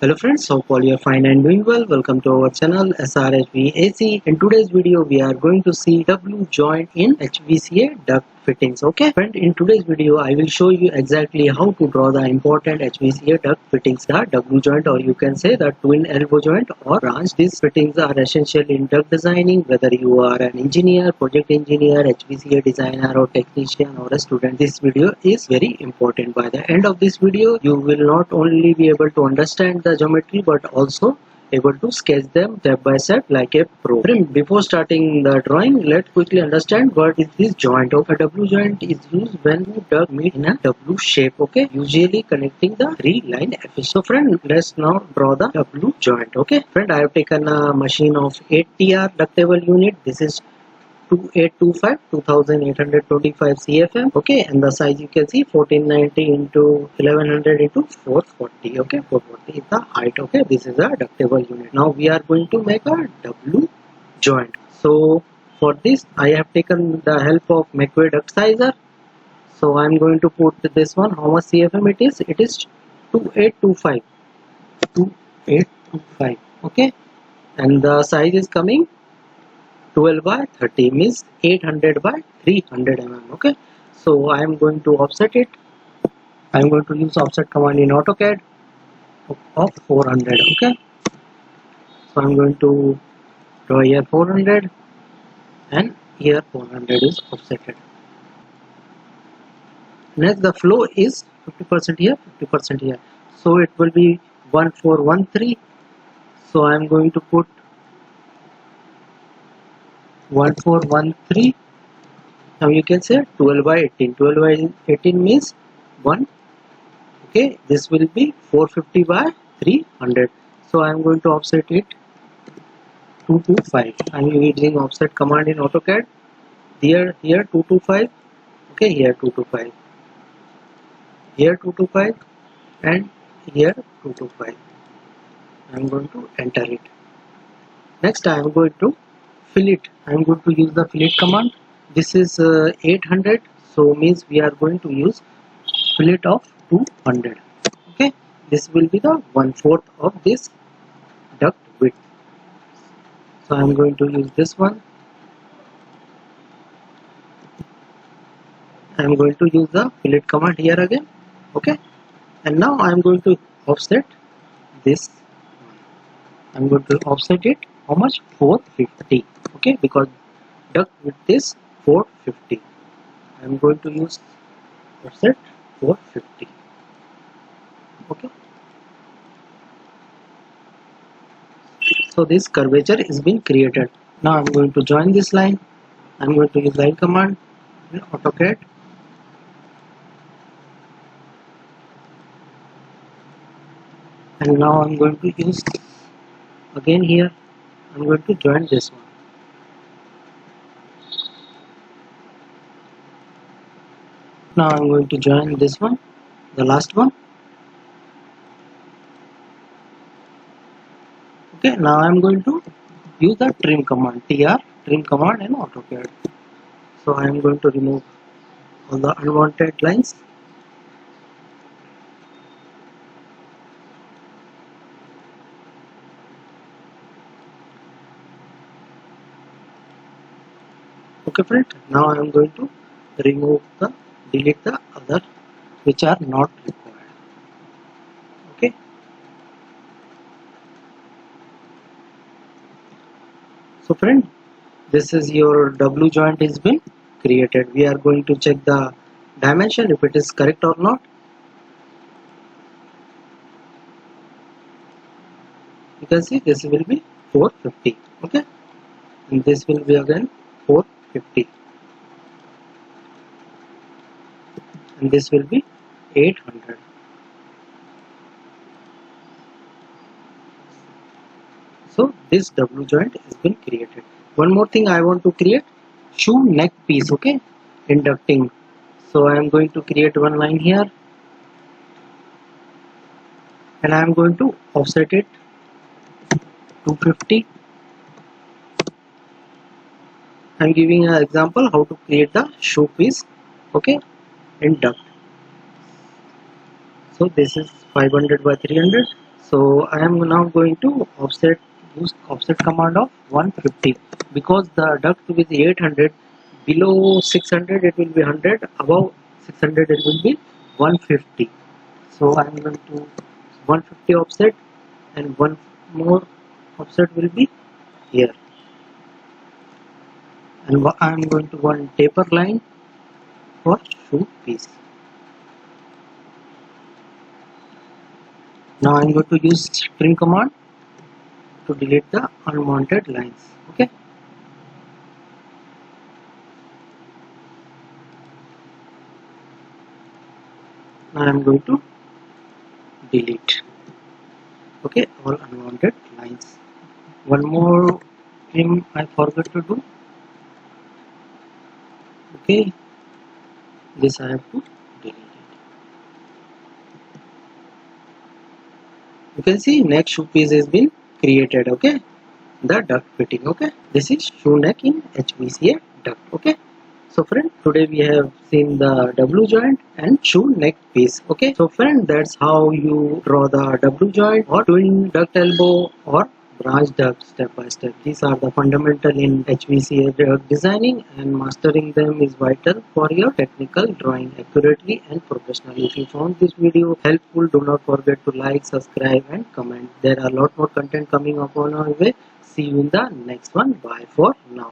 Hello friends, hope all you are fine and doing well. Welcome to our channel SRHVAC. In today's video, we are going to see W-Joint in HVAC duct fittings. Okay, friend, in today's video, I will show you exactly how to draw the important HVAC duct fittings, the W-Joint, or you can say the twin elbow joint or branch. These fittings are essential in duct designing, whether you are an engineer, project engineer, HVAC designer or technician or a student. This video is very important. By the end of this video, you will not only be able to understand the geometry but also able to sketch them step by step like a pro. Before starting the drawing, let's quickly understand what is this joint. A W joint is used when two ducts meet in a W shape, okay, usually connecting the three line edges. So friend, let's now draw the W joint. Okay friend, I have taken a machine of 8TR ductable unit. This is 2825 2825 CFM. Okay, and the size you can see 1490 into 1100 into 440. Okay, 440 is the height. Okay, this is a ductable unit. Now we are going to make a W joint. So for this I have taken the help of McVeigh duct sizer. So I am going to put this one. How much CFM it is? It is 2825. 2825. Okay, and the size is coming 12 by 30, means 800 by 300 mm. Okay, so I am going to offset it. I am going to use offset command in AutoCAD of 400. Okay, so I am going to draw here 400 and here 400 is offsetted. Next, the flow is 50% here, 50% here, so it will be 1413. So I am going to put 1413. Now you can say 12 by 18. 12 by 18 means 1. Okay, this will be 450 by 300. So I am going to offset it 225. I am using offset command in AutoCAD. Here 225. Okay, here 225. Here 225 and here 225. I am going to enter it. Next I am going to fillet. I am going to use the fillet command. This is 800, so means we are going to use fillet of 200. Okay, this will be the 1/4 of this duct width. So I am going to use this one. I am going to use the fillet command here again. Okay, and now I am going to offset this. I am going to offset it. How much? 450. Okay, because duct width is 450. I am going to use offset 450. Okay, so this curvature is being created. Now I am going to join this line. I am going to use line command in AutoCAD. And now I am going to use again here. I am going to join this one. Now I am going to join this one, the last one. Okay, now I am going to use the trim command, TR trim command in AutoCAD. So I am going to remove all the unwanted lines. Okay friend, now I am going to delete the other which are not required. Okay, so friend, this is your W joint is been created. We are going to check the dimension if it is correct or not. You can see this will be 450. Okay, and this will be again 450, and this will be 800. So this W joint has been created. One more thing I want to create, shoe neck piece. Okay, in ducting. So I am going to create one line here, and I am going to offset it 250. I am giving an example how to create the shoe piece. Okay, in duct. So this is 500 by 300. So I am now going to use offset command of 150 because the duct is 800. Below 600 it will be 100. Above 600 it will be 150. So I am going to 150 offset, and one more offset will be here, and I am going to one taper line for shoe piece. Now I am going to use trim command to delete the unwanted lines. Okay. Now I am going to delete. Okay, all unwanted lines. One more trim I forgot to do. Okay, this I have to delete it. You can see next shoe piece has been created. Okay, the duct fitting. Okay, this is shoe neck in HVAC duct. Okay. So friend, today we have seen the W joint and shoe neck piece. Okay. So friend, that's how you draw the W joint or twin duct elbow or branch duct step by step. These are the fundamental in HVAC duct designing, and mastering them is vital for your technical drawing accurately and professionally. If you found this video helpful, do not forget to like, subscribe and comment. There are a lot more content coming up on our way. See you in the next one. Bye for now.